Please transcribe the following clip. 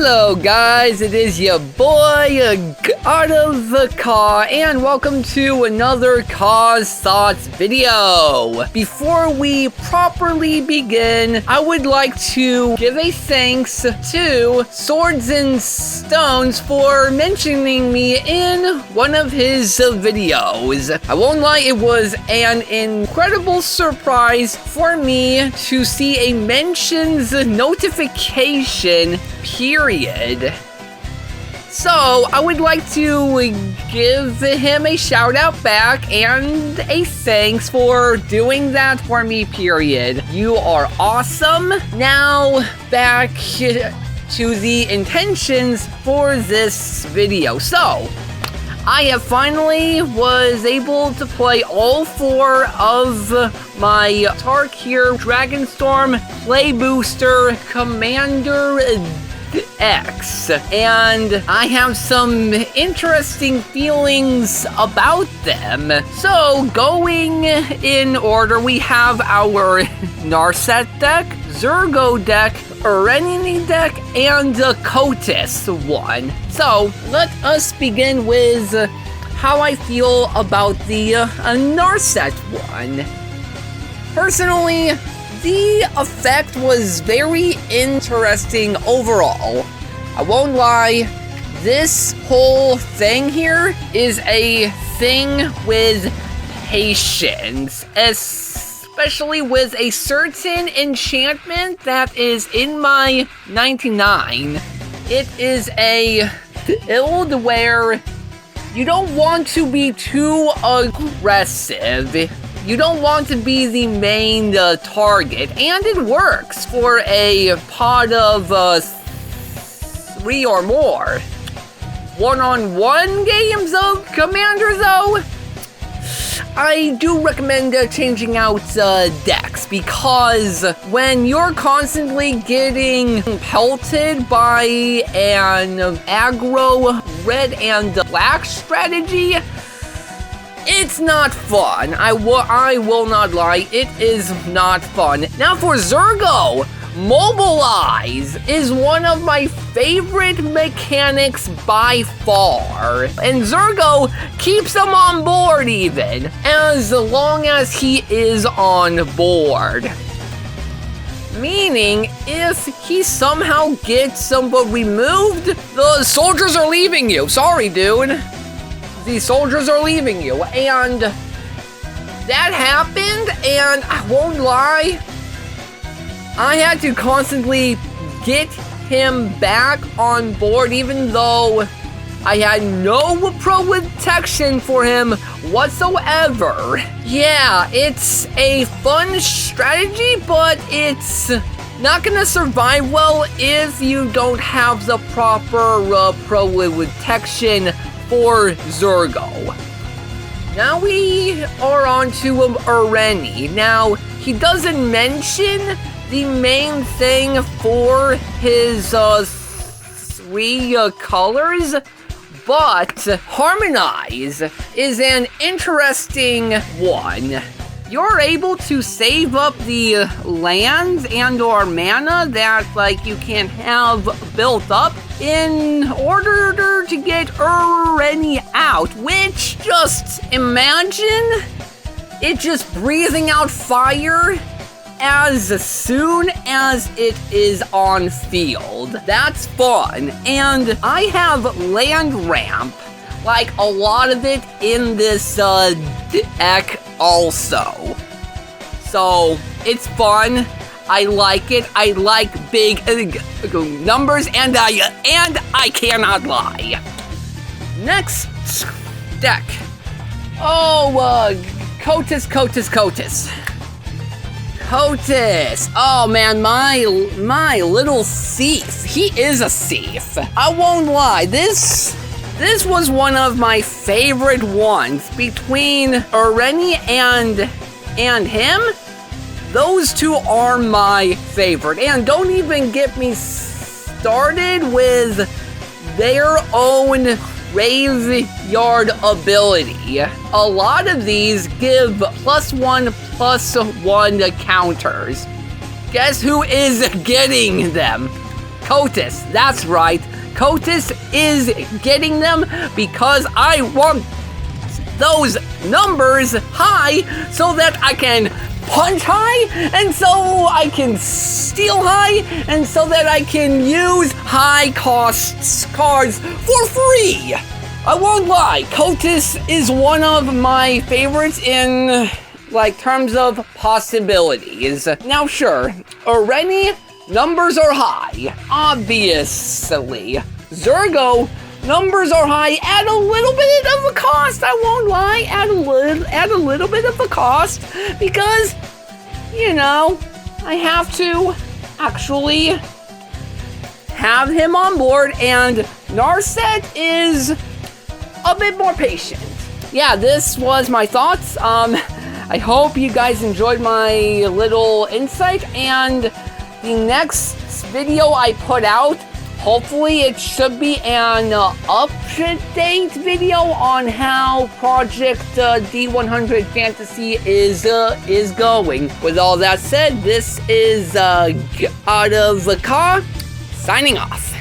Hello guys, it is your boy out of the car, and welcome to another Cause Thoughts video. Before we properly begin, I would like to give a thanks to Swords and Stones for mentioning me in one of his videos. I won't lie, it was an incredible surprise for me to see a mentions notification period. So I would like to give him a shout out back and a thanks for doing that for me, period. You are awesome. Now back to the intentions for this video. So I have finally was able to play all 4 of my Tarkir Dragonstorm Play Booster Commander X, and I have some interesting feelings about them. So going in order, we have our Narset deck, Zergo deck, Erenini deck, and the Kotis one. So let us begin with how I feel about the Narset one. Personally, the effect was very interesting overall. I won't lie, this whole thing here is a thing with patience, especially with a certain enchantment that is in my 99. It is a build where you don't want to be too aggressive. You don't want to be the main target, and it works for a pod of 3 or more. One-on-one games of Commander, though, I do recommend changing out decks, because when you're constantly getting pelted by an aggro red and black strategy, it's not fun. I will not lie, it is not fun. Now for Zergo, Mobilize is one of my favorite mechanics by far. And Zergo keeps him on board even, as long as he is on board. Meaning, if he somehow gets somebody removed, the soldiers are leaving you. Sorry, dude. The soldiers are leaving you, and that happened, and I won't lie, I had to constantly get him back on board, even though I had no protection for him whatsoever. Yeah, it's a fun strategy, but it's not gonna survive well if you don't have the proper protection for Zergo. Now we are on to Ereni. Now, he doesn't mention the main thing for his 3 colors, but Harmonize is an interesting one. You're able to save up the lands and or mana that you can have built up in order to get Ereni out, which, just imagine it just breathing out fire as soon as it is on field. That's fun. And I have land ramp, a lot of it in this deck also. So it's fun. I like it. I like big numbers, and I cannot lie. Next deck. Oh, Kotis. Oh man, my little thief. He is a thief. I won't lie. This was one of my favorite ones between Ereni and him. Those 2 are my favorite, and don't even get me started with their own graveyard ability. A lot of these give +1/+1 counters. Guess who is getting them? Kotis. That's right. Kotis is getting them because I want those numbers high so that I can punch high, and so I can steal high, and so that I can use high cost cards for free. I won't lie, Kotis is one of my favorites in terms of possibilities. Now sure, already numbers are high, obviously. Zergo, numbers are high at a little bit of a cost, I won't lie, at a little bit of a cost, because, I have to actually have him on board, and Narset is a bit more patient. Yeah, this was my thoughts. I hope you guys enjoyed my little insight, and the next video I put out, hopefully it should be an up-to-date video on how Project D100 Fantasy is going. With all that said, this is God of the Car, signing off.